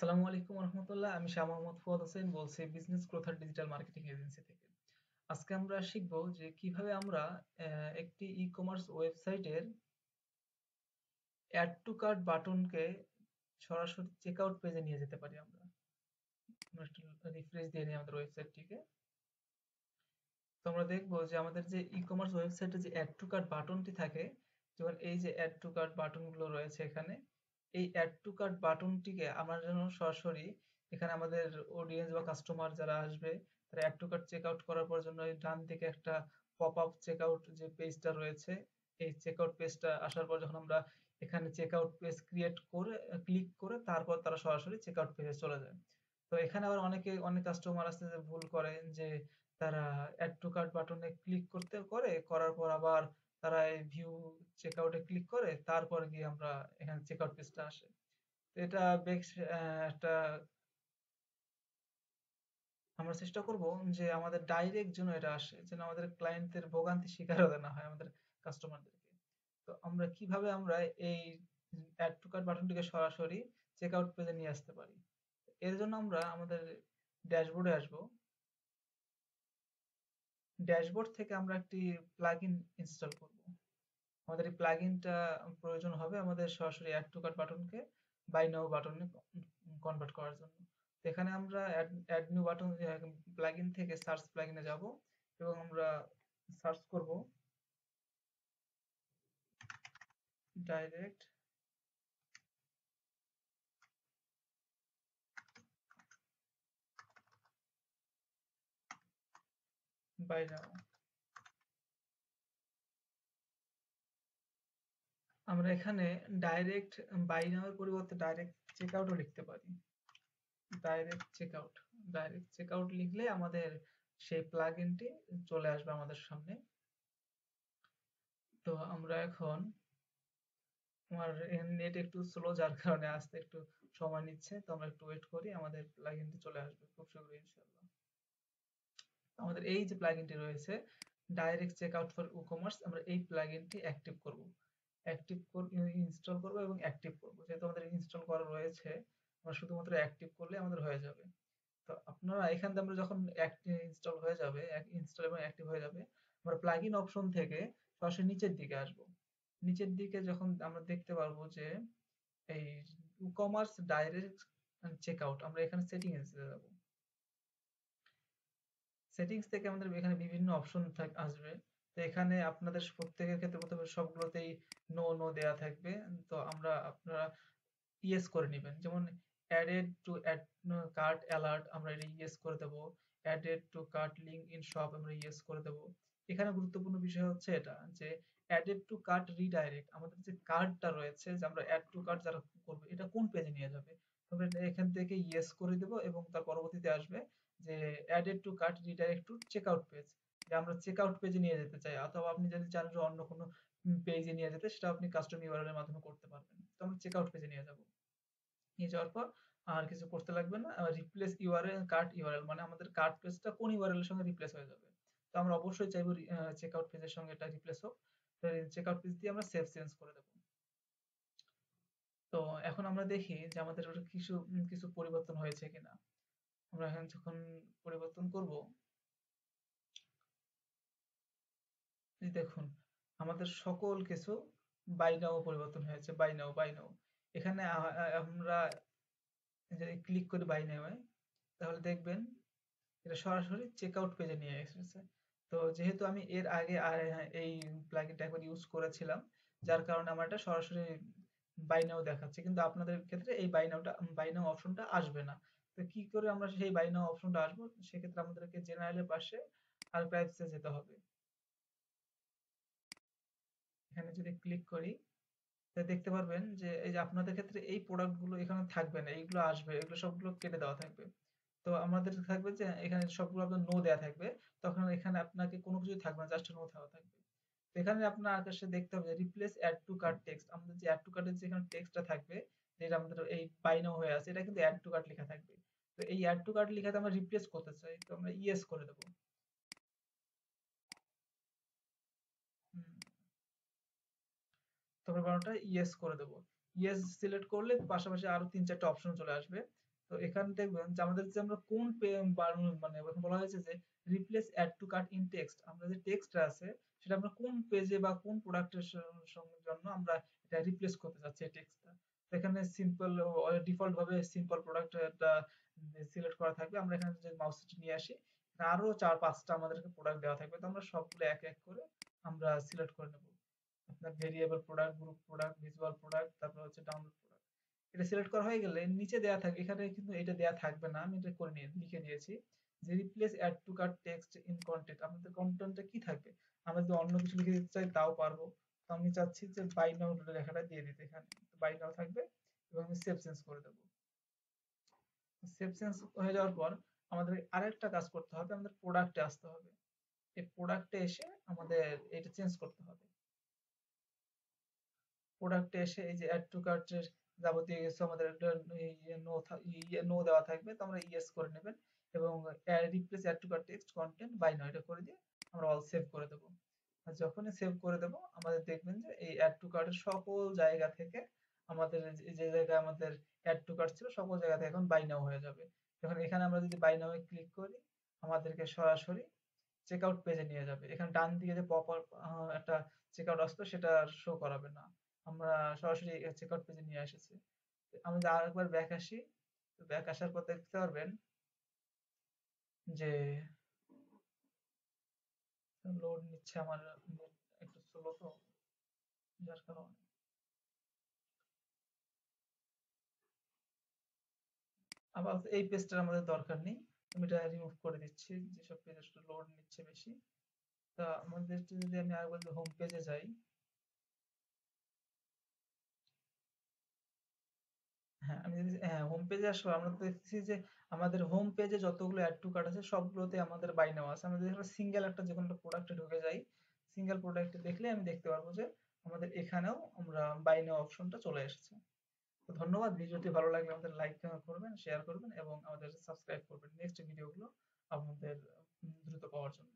আসসালামু আলাইকুম রহমতুল্লাহ। আমি শাহ মোহাম্মদ ফুয়াদ হোসেন বলছি বিজনেস গ্রোথ আর ডিজিটাল মার্কেটিং এজেন্সি থেকে। আজকে আমরা শিখব যে কিভাবে আমরা একটি ই কমার্স ওয়েবসাইটের অ্যাড টু কার্ট বাটনকে সরাসরি চেক আউট পেজে নিয়ে যেতে পারি। আমরা একটু রিফ্রেশ দিয়ে নিই আমাদের ওয়েবসাইটটিকে। তো আমরা দেখবো যে আমাদের যে ই কমার্স ওয়েবসাইটে যে অ্যাড টু কার্ট বাটনটি থাকে, যেমন এই যে অ্যাড টু কার্ট বাটনগুলো রয়েছে এখানে, এই অ্যাড টু কার্ট বাটনটিকে আমরা যেন সরাসরি এখানে আমাদের অডিয়েন্স বা কাস্টমার যারা আসবে তারা add to cart check out করার পর জন্য এই ডান দিকে একটা পপ আপ চেক আউট যে পেজটা রয়েছে, এই চেক আউট পেজটা আসার পর যখন আমরা এখানে চেক আউট পেজ ক্রিয়েট করে ক্লিক করে তারপর তারা সরাসরি চেক আউট পেজে চলে যায়। তো এখানে আবার অনেক কাস্টমার আছে যে ভুল করে, যে তারা অ্যাড টু কার্ট বাটনে ক্লিক করার পর আবার তারা এই ভিউ চেকআউটে ক্লিক করে তারপর গিয়ে আমরা এখানে চেকআউট পেজটা আসে। তো এটা বেশ একটা আমরা চেষ্টা করব যে আমাদের ডাইরেক্ট যেন এটা আসে, যেন আমাদের ক্লায়েন্টদের ভোগান্তি শিকার হতে না হয় আমাদের কাস্টমারদেরকে। তো আমরা কিভাবে আমরা এই অ্যাড টু কার্ট বাটনটিকে সরাসরি চেকআউট পেজে নিয়ে আসতে পারি। এর জন্য আমরা আমাদের ড্যাশবোর্ডে আসবো। ড্যাশবোর্ড থেকে আমরা একটি প্লাগইন ইনস্টল করব। আমাদের এই প্লাগইনটা প্রয়োজন হবে আমাদের সরাসরি অ্যাড টু কার্ট বাটনকে বাই নাও বাটনে কনভার্ট করার জন্য। তো এখানে আমরা অ্যাড নিউ বাটন প্লাগইন থেকে সার্চ প্লাগইনে যাব এবং আমরা সার্চ করব ডাইরেক্ট বাই নাও। আমরা এখানে ডাইরেক্ট বাই নাও এর পরিবর্তে ডাইরেক্ট চেকআউটও লিখতে পারি। ডাইরেক্ট চেকআউট, ডাইরেক্ট চেকআউট লিখলে আমাদের সেই প্লাগইনটি চলে আসবে আমাদের সামনে। তো আমরা এখন, আমার নেট একটু স্লো যার কারণে আসতে একটু সময় নিচ্ছে, তো আমরা একটু ওয়েট করি, আমাদের প্লাগইনটি চলে আসবে খুব শীঘ্রই ইনশাআল্লাহ। আমাদের এই যে প্লাগইনটি রয়েছে ডাইরেক্ট চেকআউট ফর ই-কমার্স, আমরা এই প্লাগইনটি অ্যাক্টিভ করব, ইনস্টল করব এবং অ্যাক্টিভ করব। যেহেতু আমাদের ইনস্টল করা রয়েছে, আমরা শুধুমাত্র অ্যাক্টিভ করলে আমাদের হয়ে যাবে। তো আপনারা এখান থেকে আমরা যখন ইনস্টল হয়ে যাবে, ইনস্টল এবং অ্যাক্টিভ হয়ে যাবে, আমরা প্লাগইন অপশন থেকে সরাসরি নিচের দিকে আসব। নিচের দিকে যখন আমরা দেখতে পারবো যে এই ই-কমার্স ডাইরেক্ট চেকআউট, আমরা এখানে সেটিংস এ যাব। সেটিংস থেকে আমাদের এখানে বিভিন্ন অপশন আসবে। তো এখানে আপনাদের প্রত্যেকের ক্ষেত্রে প্রথমে সবগুলোতেই নো নো দেয়া থাকবে। তো আপনারা ইয়েস করে নিবেন। যেমন অ্যাডেড টু কার্ট অ্যালার্ট, আমরা এটা ইয়েস করে দেব। Added to cart link in shop, আমরা ইয়েস করে দেব। এখানে গুরুত্বপূর্ণ বিষয় হচ্ছে এটা যে অ্যাডেড টু কার্ট রিডাইরেক্ট, আমাদের যে কার্টটা রয়েছে যে আমরা অ্যাড টু কার্ট যারা করবে এটা কোন পেজে নিয়ে যাবে। আমরা এটা এখান থেকে ইয়েস করে দেব এবং তার পরবর্তীতে আসবে যে added to cart redirect to checkout page, যে আমরা চেকআউট পেজে নিয়ে যেতে চাই, অথবা আপনি যদি চান যে অন্য কোনো পেজে নিয়ে যেতে, সেটা আপনি কাস্টম ইউআরএল এর মাধ্যমে করতে পারবেন। তো আমরা চেকআউট পেজে নিয়ে যাব। নিয়ে যাওয়ার পর আর কিছু করতে লাগবে না। রিপ্লেস ইউআরএল কার্ট ইউআরএল, মানে আমাদের কার্ট পেজটা কোন ইউআরএল এর সঙ্গে রিপ্লেস হয়ে যাবে। তো আমরা অবশ্যই চাইবো চেকআউট পেজের সঙ্গে এটা রিপ্লেস হোক। তো চেকআউট পেজ দিয়ে আমরা সেভ চেঞ্জ করে দেব। তো এখন আমরা দেখি যে আমাদের ওটা কিছু পরিবর্তন হয়েছে কিনা। আমরা এখন যখন পরিবর্তন করব, এই দেখুন আমাদের সকল কিছু বাই নাও পরিবর্তন হয়েছে। বাই নাও এখানে আমরা যদি ক্লিক করি বাই নাও, তাহলে দেখবেন এটা সরাসরি চেকআউট পেজে নিয়ে এসেছে। তো যেহেতু আমি এর আগে এই প্লাগইনটা একবার ইউজ করেছিলাম, যার কারণে আমার এটা সরাসরি বাই নাও দেখাচ্ছে, কিন্তু আপনাদের ক্ষেত্রে এই বাই নাও অপশনটা আসবে না। তো কি করে আমরা সেই বাই নাও অপশনটা আসবো, সেক্ষেত্রে আমাদেরকে জেনারেলের পাশে আর্কাইভসে যেতে হবে। এখানে যদি ক্লিক করি, তাহলে দেখতে পারবেন যে এই যে আপনাদের ক্ষেত্রে এই প্রোডাক্ট গুলো এখানে থাকবে না, এইগুলো আসবে, এগুলো সবগুলো কেটে দেওয়া থাকবে। তো আমাদের থাকবে যে এখানে সবগুলো আপনার নো দেয়া থাকবে, তখন এখানে আপনাকে কোনো কিছুই থাকবে না, জাস্ট নো দেওয়া থাকবে। তো এখানে আপনার আকাশে দেখতে হবে যে replace add to cart text, আমাদের যে অ্যাড টু কার্টের যে এখানে টেক্সটটা থাকবে, যেটা আমাদের এই বাই নাও হয়ে আছে, এটা কিন্তু অ্যাড টু কার্ট লেখা থাকবে। তো এই অ্যাড টু কার্ট লেখাতে আমরা রিপ্লেস করতে চাই, তো আমরা ইয়েস করে দেবো। হুম, তারপর বারোটা ইয়েস করে দেবো। ইয়েস সিলেক্ট করলে পাশাপাশি আরো ৩-৪টা অপশন চলে আসবে। তো এখানে দেখবেন যে আমাদের যে আমরা কোন মানে এখন বলা হয়েছে যে replace add to cart in text, আমরা যে টেক্সটটা আছে সেটা আমরা কোন পেজে বা কোন প্রোডাক্টের জন্য আমরা এটা রিপ্লেস করতে চাচ্ছি এই টেক্সটটা। তো এখানে সিম্পল ডিফল্ট ভাবে সিম্পল প্রোডাক্ট এটা সিলেক্ট করা থাকবে। আমরা এখানে যে মাউসটি নিয়ে আসি, আরো 4-5টা আমাদেরকে প্রোডাক্ট দেওয়া থাকবে। তো আমরা সবগুলো এক এক করে আমরা সিলেক্ট করে নেব। আপনার variable product, group product, visual product, তারপর হচ্ছে ডাউনলোড প্রোডাক্ট। এটা সিলেক্ট করা হয়ে গেলে নিচে দেয়া থাকে, এখানে কিন্তু এটা দেয়া থাকবে না, আমি এটা করে নিয়ে লিখে দিয়েছি যে replace add to cart text in content. আমাদের কন্টেন্টটা কি থাকবে, আমরা যদি অন্য কিছু লিখে দিতে চাই তাও পারবো। তো আমি চাচ্ছি যে বাই নাও লেখাটা দিয়ে দিতে এখানে, বাই নাও থাকবে এবং আমি সেভ চেঞ্জ করে দেবো। সেভ চেঞ্জ হয়ে যাওয়ার পর আমাদের আরেকটা কাজ করতে হবে, আমাদের প্রোডাক্টে আসতে হবে। এই প্রোডাক্টে এসে আমাদের এটা চেঞ্জ করতে হবে। প্রোডাক্টে এসে এই যে অ্যাড টু কার্টের যাবতীয় কিছু আমাদের একটা নো দেওয়া থাকবে, তো আমরা ইয়েস করে নেবেন এবং replace add to cart text content buy now এটা করে দিয়ে আমরা অল সেভ করে দেবো। আর যখনই সেভ করে দেবো আমাদের দেখবেন যে এই অ্যাড টু কার্টের সকল জায়গা থেকে আমাদের যে জায়গায় আমাদের অ্যাড টু কার্ট ছিল সকল জায়গা থেকে এখন বাই নাও হয়ে যাবে। এখন এখানে আমরা যদি বাই নাও এ ক্লিক করি আমাদেরকে সরাসরি চেকআউট পেজে নিয়ে যাবে। এখানে ডান দিকে যে পপ আপ একটা চেকআউট আসতো সেটা আর শো করাবে না, আমরা সরাসরি চেকআউট পেজে নিয়ে এসেছি। আমি যদি আরেকবার ব্যাক আসি, তো ব্যাক আসার পর দেখতে পারবেন যে লোড নিচ্ছে, আমার নেট একটু স্লো তো যার কারণে। আবার এই পেজটার আমাদের দরকার নেই, আমি এটা রিমুভ করে দিচ্ছি যেসব পেজ আসলে লোড নিচ্ছে বেশি। তা আমাদের যদি আমি আরেকবার হোম পেজে যাই, হ্যাঁ, আমি যদি হোম পেজে আসবো আমরা তো দেখতেছি যে আমাদের হোম পেজে যতগুলো অ্যাড টু কার্ট আছে সবগুলোতে আমাদের বাই নেওয়া আছে। আমরা যদি সিঙ্গেল একটা যে কোনো একটা প্রোডাক্টে ঢুকে যাই, সিঙ্গেল প্রোডাক্টে দেখলে আমি দেখতে পারবো যে আমাদের এখানেও আমরা বাই নেওয়া অপশনটা চলে এসেছে। তো ধন্যবাদ, ভিডিওটি ভালো লাগলে আমাদের লাইক করবেন, শেয়ার করবেন এবং আমাদের সাবস্ক্রাইব করবেন নেক্সট ভিডিওগুলো আমাদের দ্রুত পাওয়ার জন্য।